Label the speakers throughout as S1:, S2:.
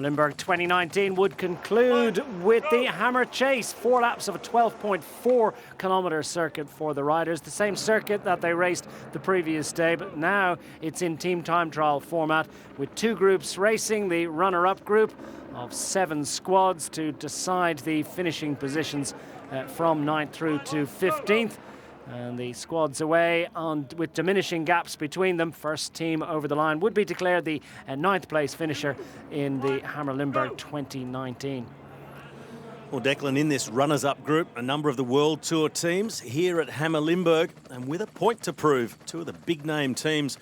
S1: Limburg 2019 would conclude with the Hammer Chase. 4 laps of a 12.4 kilometre circuit for the riders. The same circuit that they raced the previous day, but now it's in team time trial format with 2 groups racing. The runner-up group of 7 squads to decide the finishing positions from 9th through to 15th. And the squads away with diminishing gaps between them. First team over the line would be declared the 9th place finisher in the Hammer Limburg 2019.
S2: Well, Declan, in this runners-up group, a number of the World Tour teams here at Hammer Limburg, and with a point to prove, 2 of the big-name teams,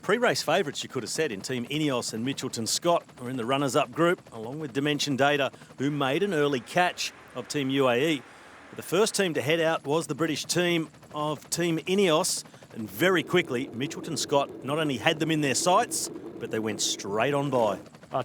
S2: pre-race favourites, you could have said, in Team Ineos and Mitchelton Scott, are in the runners-up group, along with Dimension Data, who made an early catch of Team UAE. The first team to head out was the British team of Team Ineos, and very quickly, Mitchelton Scott not only had them in their sights, but they went straight on by.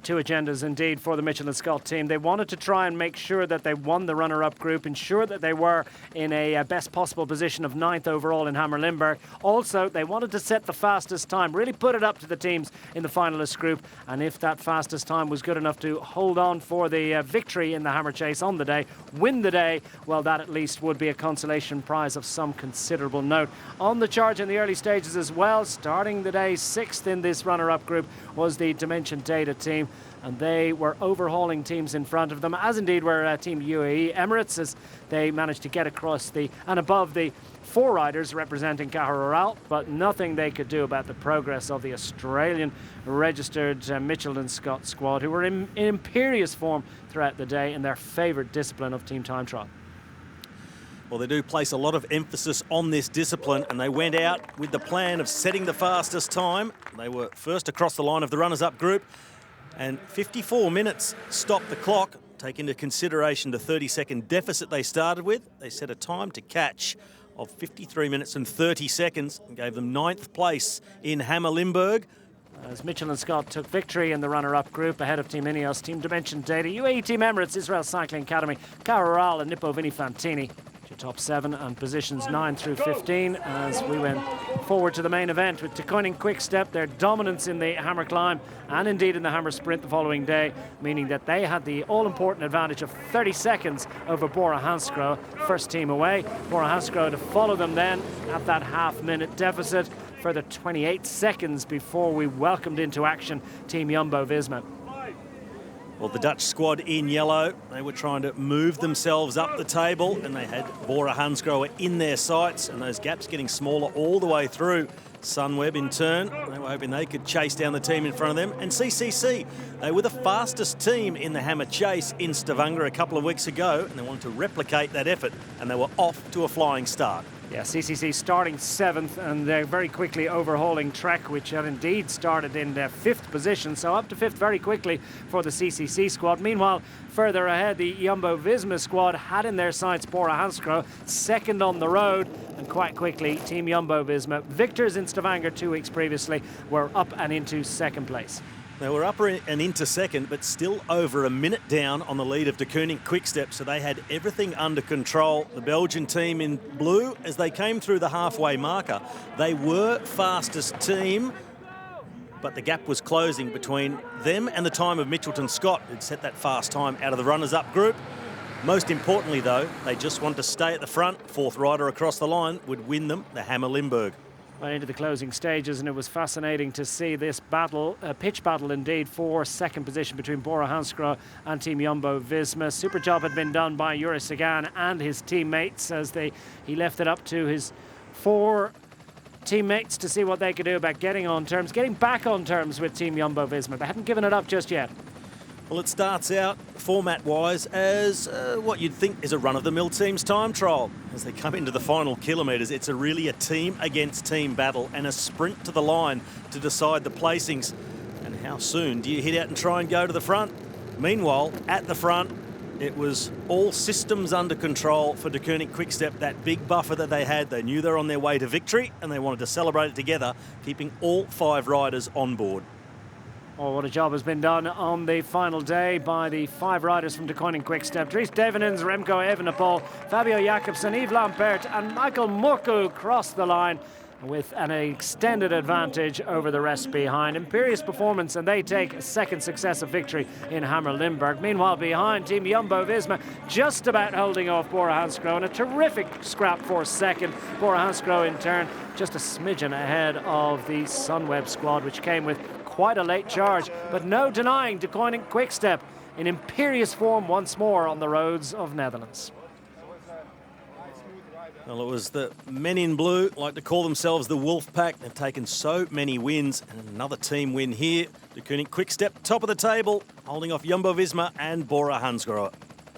S1: 2 agendas indeed for the Mitchelton Scott team. They wanted to try and make sure that they won the runner-up group, ensure that they were in a best possible position of 9th overall in Hammer Limburg. Also, they wanted to set the fastest time, really put it up to the teams in the finalist group, and if that fastest time was good enough to hold on for the victory in the Hammer Chase on the day, win the day, well, that at least would be a consolation prize of some considerable note. On the charge in the early stages as well, starting the day 6th in this runner-up group was the Dimension Data team, and they were overhauling teams in front of them, as indeed were Team UAE Emirates, as they managed to get across and above the 4 riders representing Caja, but nothing they could do about the progress of the Australian registered Mitchelton Scott squad, who were in imperious form throughout the day in their favourite discipline of team time trial.
S2: Well, they do place a lot of emphasis on this discipline, and they went out with the plan of setting the fastest time. They were first across the line of the runners-up group, and 54 minutes stopped the clock. Take into consideration the 30-second deficit they started with. They set a time to catch of 53 minutes and 30 seconds and gave them 9th place in Hammer Limburg.
S1: As Mitchelton Scott took victory in the runner-up group ahead of Team Ineos, Team Dimension Data, UAE Team Emirates, Israel Cycling Academy, Caja and Nippo Vinifantini. Top 7 and positions 9 through 15 as we went forward to the main event with Declan Quickstep, their dominance in the Hammer Climb and indeed in the Hammer Sprint the following day, meaning that they had the all-important advantage of 30 seconds over Bora Hansgrohe, first team away. Bora Hansgrohe to follow them then at that half-minute deficit, further 28 seconds before we welcomed into action Team Jumbo-Visma.
S2: Well, the Dutch squad in yellow, they were trying to move themselves up the table, and they had Bora Hansgrohe in their sights, and those gaps getting smaller all the way through. Sunweb in turn, they were hoping they could chase down the team in front of them. And CCC, they were the fastest team in the Hammer Chase in Stavanger a couple of weeks ago, and they wanted to replicate that effort, and they were off to a flying start.
S1: Yeah, CCC starting 7th, and they're very quickly overhauling Trek, which had indeed started in their 5th position, so up to 5th very quickly for the CCC squad. Meanwhile, further ahead, the Jumbo-Visma squad had in their sights Bora Hansgrohe, 2nd on the road, and quite quickly, Team Jumbo-Visma, victors in Stavanger 2 weeks previously, were up and into 2nd place.
S2: They were up and into 2nd, but still over a minute down on the lead of Declan Quickstep, so they had everything under control. The Belgian team in blue, as they came through the halfway marker, they were fastest team, but the gap was closing between them and the time of Mitchelton Scott, who'd set that fast time out of the runners-up group. Most importantly, though, they just want to stay at the front. 4th rider across the line would win them the Hammer Limburg.
S1: Went into the closing stages, and it was fascinating to see this battle, pitch battle indeed, for 2nd position between Bora Hansgrohe and Team Jumbo-Visma. Super job had been done by Yuri Sagan and his teammates as he left it up to his 4 teammates to see what they could do about getting back on terms with Team Jumbo-Visma. They hadn't given it up just yet.
S2: Well, it starts out format-wise as what you'd think is a run-of-the-mill team's time trial. As they come into the final kilometres, it's really a team-against-team battle and a sprint to the line to decide the placings. And how soon do you hit out and try and go to the front? Meanwhile, at the front, it was all systems under control for Declan Quickstep. That big buffer that they had, they knew they were on their way to victory, and they wanted to celebrate it together, keeping all 5 riders on board.
S1: Oh, what a job has been done on the final day by the 5 riders from Declan Quickstep. Dries Devenins, Remco Evenepoel, Fabio Jakobsen, Yves Lampert and Michael Murku crossed the line. with an extended advantage over the rest behind. Imperious performance, and they take a second successive victory in Hammer Limburg. Meanwhile, behind, Team Jumbo-Visma just about holding off Bora Hansgrohe, and a terrific scrap for second. Bora Hansgrohe, in turn, just a smidgen ahead of the Sunweb squad, which came with quite a late charge, but no denying De Koning Quickstep in imperious form once more on the roads of Netherlands.
S2: Well, it was the men in blue, like to call themselves the Wolf Pack. They've taken so many wins, and another team win here. De Koning Quickstep, top of the table, holding off Jumbo-Visma and Bora Hansgrohe.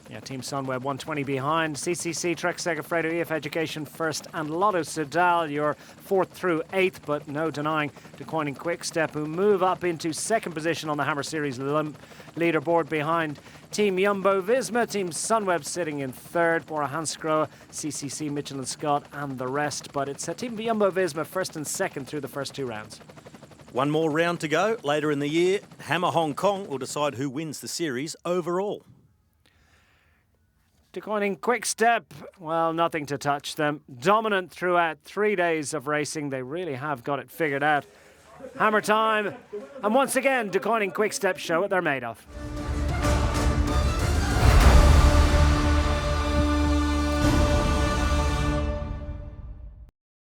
S1: Yeah, Team Sunweb 120 behind. CCC, Trek Segafredo, EF Education first, and Lotto Soudal, your 4th through 8th, but no denying De Koning Quickstep, who move up into second position on the Hammer Series leaderboard behind Team Jumbo-Visma. Team Sunweb sitting in 3rd, Bora Hansgrohe, CCC, Mitchell & Scott, and the rest. But it's Team Jumbo-Visma 1st and 2nd through the first 2 rounds.
S2: One more round to go. Later in the year, Hammer Hong Kong will decide who wins the series overall.
S1: De Koning Quickstep, well, nothing to touch them. Dominant throughout 3 days of racing. They really have got it figured out. Hammer time. And once again, De Koning Quickstep show what they're made of.